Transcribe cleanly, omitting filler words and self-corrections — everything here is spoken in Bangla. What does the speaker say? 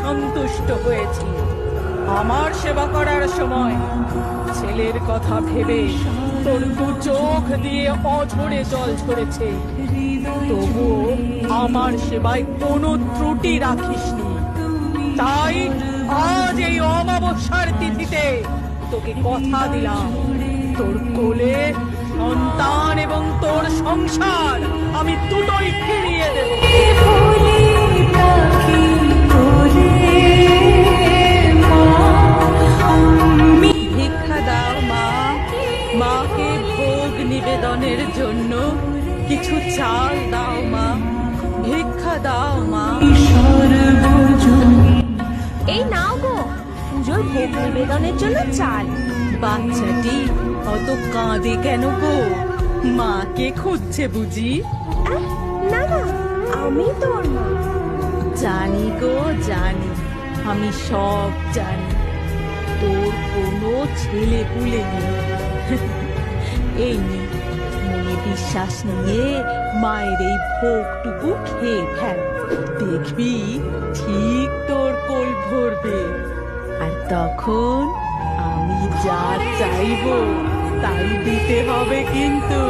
সন্তুষ্ট হয়েছি। আমার সেবা করার সময় ছেলের কথা ভেবে তোর দু চোখ দিয়ে অঝরে জল ঝরেছে, তবুও আমার সেবায় কোনো ত্রুটি রাখিসনি। তাই আজ এই অমাবস্যার তিথিতে তোকে কথা দিলাম, তোর কোলে সন্তান এবং তোর সংসার আমি দুটোই ফিরিয়ে দেব। ভিক্ষা দাও মা, মাকে ভোগ নিবেদনের জন্য কিছু চাল দাও মা, ভিক্ষা দাও মা। এই নাও গো পুজোর ভোগ নিবেদনের জন্য চাল। বাচ্চাটি অত কাঁদে কেন গো? মাকে খুঁজছে বুঝি? না না, আমি তোর মা। জানি গো জানি, আমি সব জানি। তোর কোনো ছেলে পুলে নেই। এই নে, মনে বিশ্বাস নিয়ে মায়ের এই ভোগটুকু খেয়ে ফেল, দেখবি ঠিক তোর কোল ভরবে। আর তখন আমি যা চাইবো তাই দিতে হবে কিন্তু।